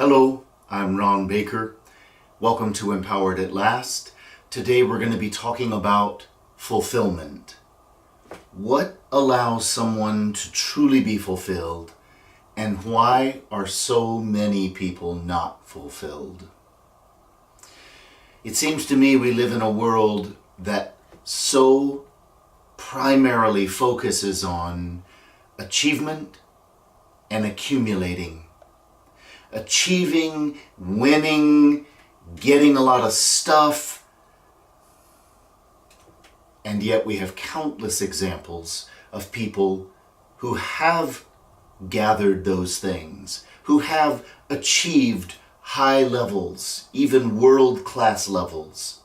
Hello, I'm Ron Baker. Welcome to Empowered at Last. Today we're going to be talking about fulfillment. What allows someone to truly be fulfilled, and why are so many people not fulfilled? It seems to me we live in a world that so primarily focuses on achievement and accumulating. Achieving, winning, getting a lot of stuff. And yet we have countless examples of people who have gathered those things, who have achieved high levels, even world-class levels,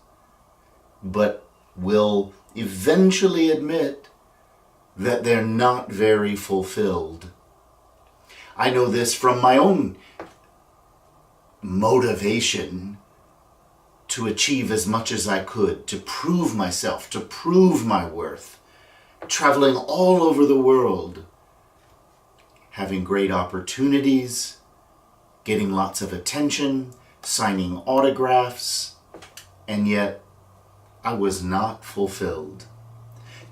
but will eventually admit that they're not very fulfilled. I know this from my own motivation to achieve as much as I could, to prove myself, to prove my worth, traveling all over the world, having great opportunities, getting lots of attention, signing autographs, and yet I was not fulfilled.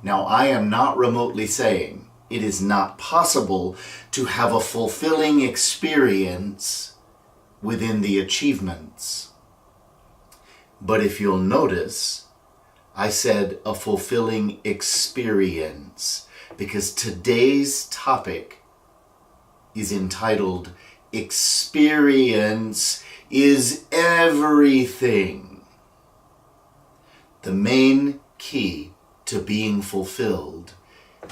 Now, I am not remotely saying it is not possible to have a fulfilling experience within the achievements. But if you'll notice, I said a fulfilling experience, because today's topic is entitled Experience is Everything. The main key to being fulfilled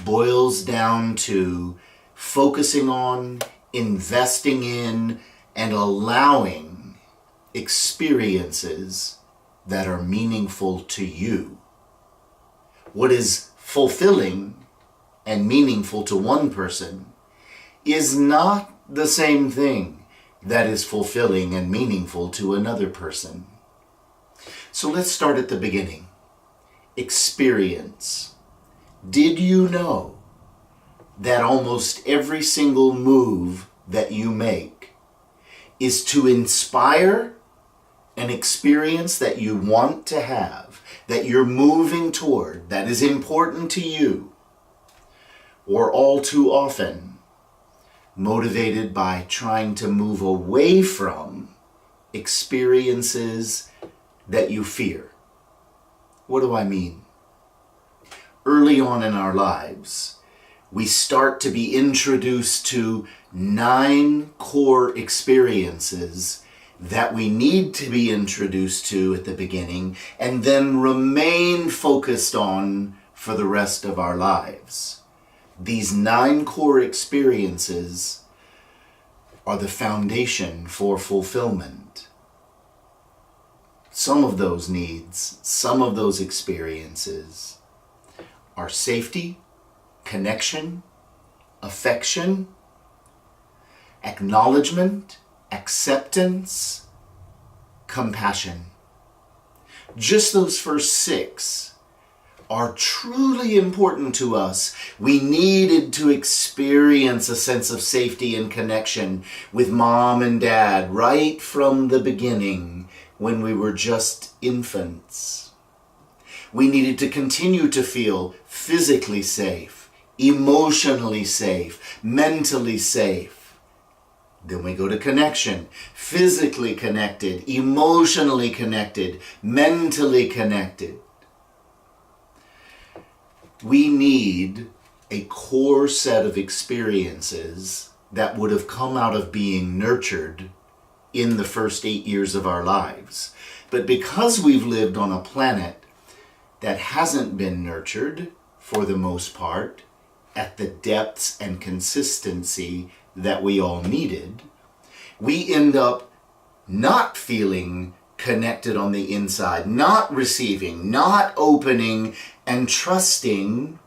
boils down to focusing on, investing in, and allowing experiences that are meaningful to you. What is fulfilling and meaningful to one person is not the same thing that is fulfilling and meaningful to another person. So let's start at the beginning. Experience. Did you know that almost every single move that you make is to inspire an experience that you want to have, that you're moving toward, that is important to you, or all too often motivated by trying to move away from experiences that you fear? What do I mean? Early on in our lives, we start to be introduced to 9 core experiences that we need to be introduced to at the beginning and then remain focused on for the rest of our lives. These 9 core experiences are the foundation for fulfillment. Some of those needs, some of those experiences are safety, connection, affection, acknowledgement, acceptance, compassion. Just those first 6 are truly important to us. We needed to experience a sense of safety and connection with mom and dad right from the beginning when we were just infants. We needed to continue to feel physically safe, emotionally safe, mentally safe. Then we go to connection, physically connected, emotionally connected, mentally connected. We need a core set of experiences that would have come out of being nurtured in the first 8 years of our lives. But because we've lived on a planet that hasn't been nurtured, for the most part, at the depths and consistency that we all needed, we end up not feeling connected on the inside, not receiving, not opening, and trusting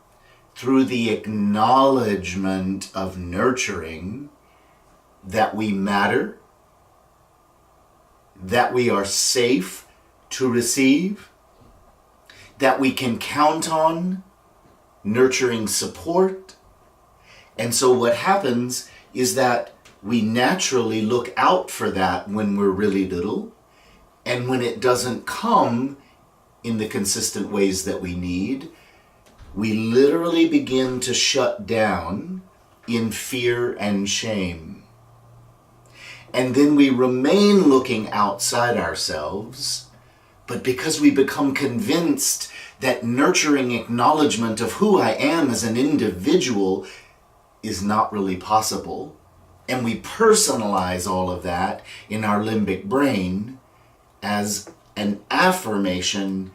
through the acknowledgement of nurturing that we matter, that we are safe to receive, that we can count on nurturing support. And so what happens is that we naturally look out for that when we're really little, and when it doesn't come in the consistent ways that we need, we literally begin to shut down in fear and shame. And then we remain looking outside ourselves, but because we become convinced that nurturing acknowledgement of who I am as an individual is not really possible, and we personalize all of that in our limbic brain as an affirmation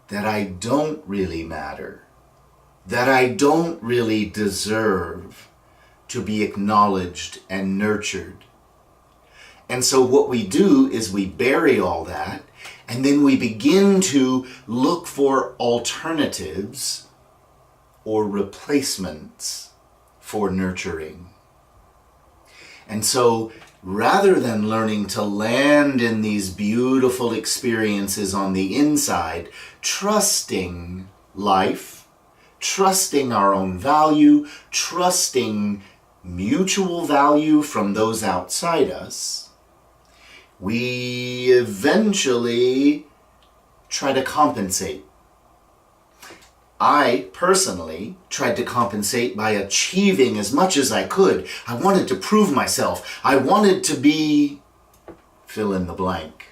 that I don't really matter, that I don't really deserve to be acknowledged and nurtured. And so what we do is we bury all that, and then we begin to look for alternatives or replacements for nurturing. And so rather than learning to land in these beautiful experiences on the inside, trusting life, trusting our own value, trusting mutual value from those outside us, we eventually try to compensate. I personally tried to compensate by achieving as much as I could. I wanted to prove myself. I wanted to be fill in the blank.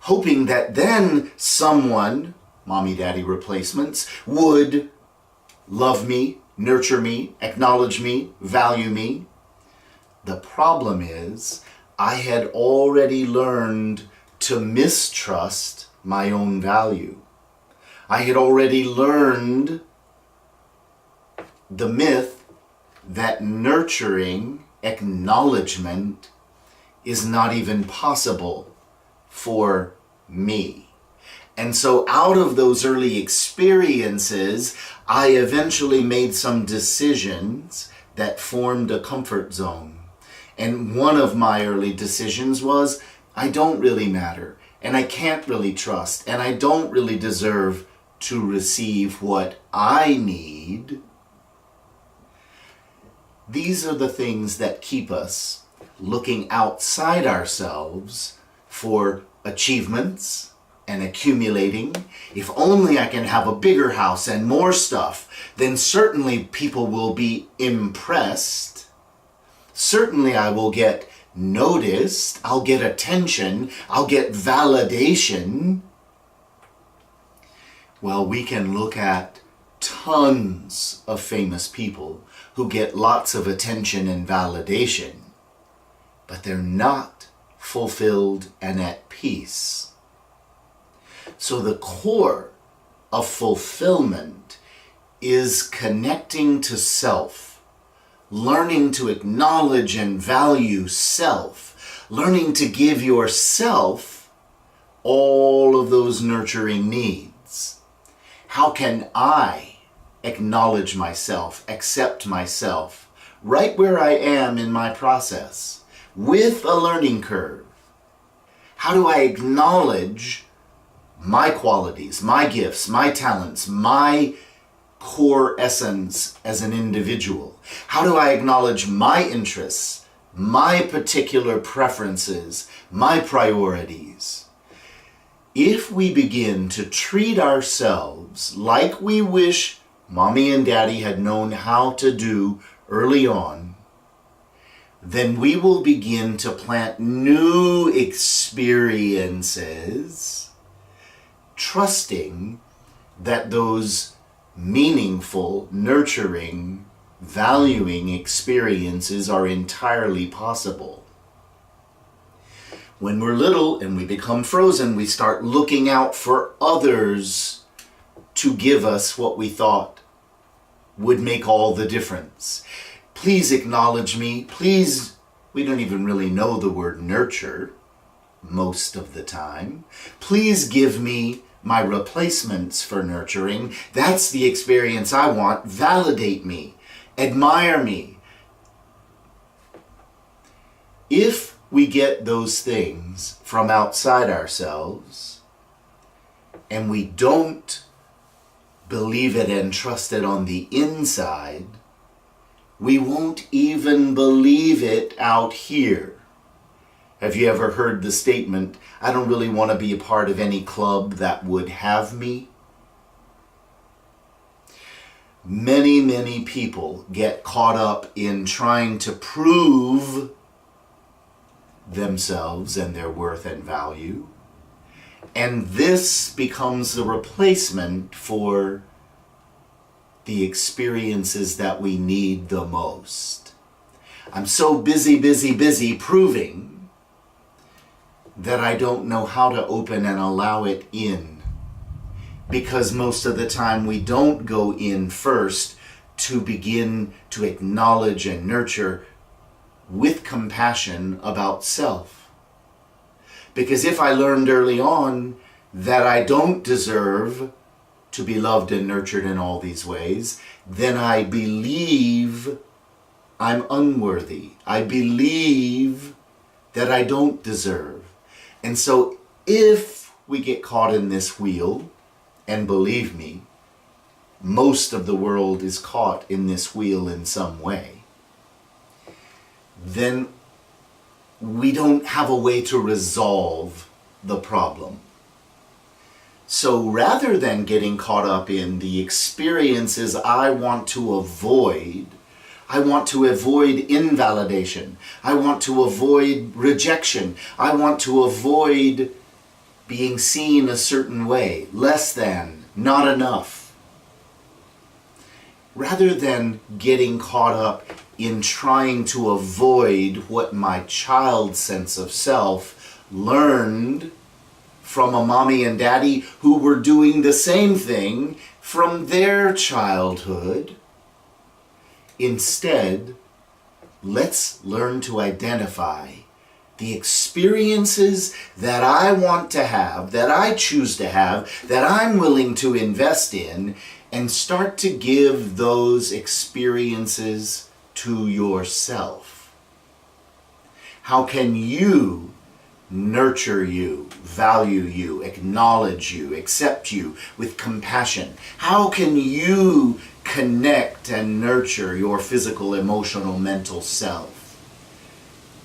Hoping that then someone, mommy, daddy replacements, would love me, nurture me, acknowledge me, value me. The problem is, I had already learned to mistrust my own value. I had already learned the myth that nurturing acknowledgement is not even possible for me. And so out of those early experiences, I eventually made some decisions that formed a comfort zone. And one of my early decisions was, I don't really matter, and I can't really trust, and I don't really deserve to receive what I need. These are the things that keep us looking outside ourselves for achievements and accumulating. If only I can have a bigger house and more stuff, then certainly people will be impressed. Certainly I will get noticed, I'll get attention, I'll get validation. Well, we can look at tons of famous people who get lots of attention and validation, but they're not fulfilled and at peace. So the core of fulfillment is connecting to self, learning to acknowledge and value self, learning to give yourself all of those nurturing needs. How can I acknowledge myself, accept myself, right where I am in my process, with a learning curve? How do I acknowledge my qualities, my gifts, my talents, my core essence as an individual? How do I acknowledge my interests, my particular preferences, my priorities? If we begin to treat ourselves like we wish mommy and daddy had known how to do early on, then we will begin to plant new experiences, trusting that those meaningful, nurturing, valuing experiences are entirely possible. When we're little and we become frozen, we start looking out for others to give us what we thought would make all the difference. Please acknowledge me. Please, we don't even really know the word nurture most of the time. Please give me my replacements for nurturing. That's the experience I want. Validate me. Admire me. If we get those things from outside ourselves and we don't believe it and trust it on the inside, we won't even believe it out here. Have you ever heard the statement, I don't really want to be a part of any club that would have me? Many, many people get caught up in trying to prove themselves and their worth and value. And this becomes the replacement for the experiences that we need the most. I'm so busy proving that I don't know how to open and allow it in. Because most of the time we don't go in first to begin to acknowledge and nurture with compassion about self. Because if I learned early on that I don't deserve to be loved and nurtured in all these ways, then I believe I'm unworthy. I believe that I don't deserve. And so if we get caught in this wheel, and believe me, most of the world is caught in this wheel in some way, then we don't have a way to resolve the problem. So rather than getting caught up in the experiences I want to avoid invalidation. I want to avoid rejection. I want to avoid being seen a certain way, less than, not enough. Rather than getting caught up in trying to avoid what my child sense of self learned from a mommy and daddy who were doing the same thing from their childhood. Instead, let's learn to identify the experiences that I want to have, that I choose to have, that I'm willing to invest in, and start to give those experiences to yourself. How can you nurture you, value you, acknowledge you, accept you with compassion? How can you connect and nurture your physical, emotional, mental self?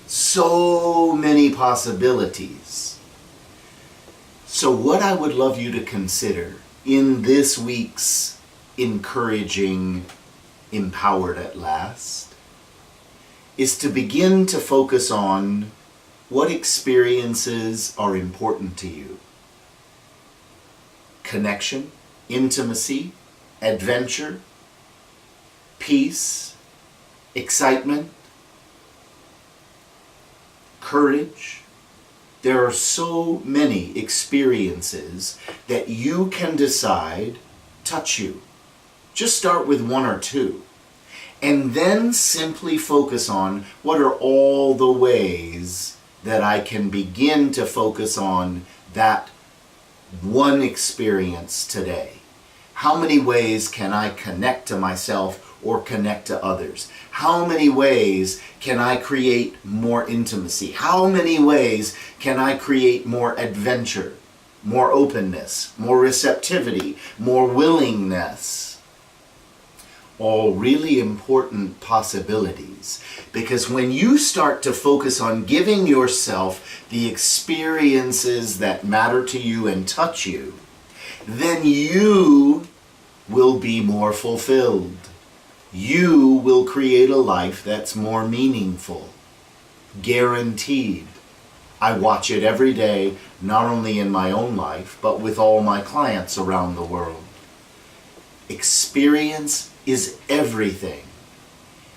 So many possibilities. So what I would love you to consider in this week's Encouraging Empowered at Last is to begin to focus on what experiences are important to you. Connection, intimacy, adventure, peace, excitement, courage. There are so many experiences that you can decide touch you. Just start with one or two. And then simply focus on what are all the ways that I can begin to focus on that one experience today. How many ways can I connect to myself or connect to others? How many ways can I create more intimacy? How many ways can I create more adventure, more openness, more receptivity, more willingness? All really important possibilities, because when you start to focus on giving yourself the experiences that matter to you and touch you, then you will be more fulfilled. You will create a life that's more meaningful. Guaranteed. I watch it every day, not only in my own life, but with all my clients around the world. Experience is everything.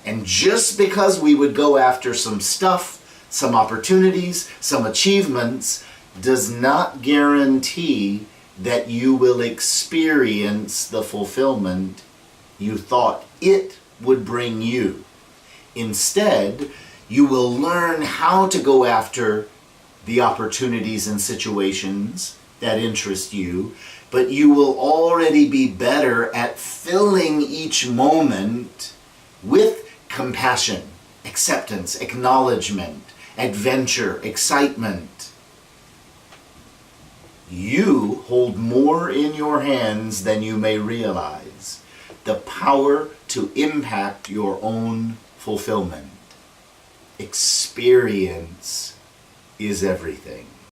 And just because we would go after some stuff, some opportunities, some achievements, does not guarantee that you will experience the fulfillment you thought it would bring you. Instead, you will learn how to go after the opportunities and situations that interest you, but you will already be better at filling each moment with compassion, acceptance, acknowledgement, adventure, excitement. You hold more in your hands than you may realize. The power to impact your own fulfillment. Experience is everything.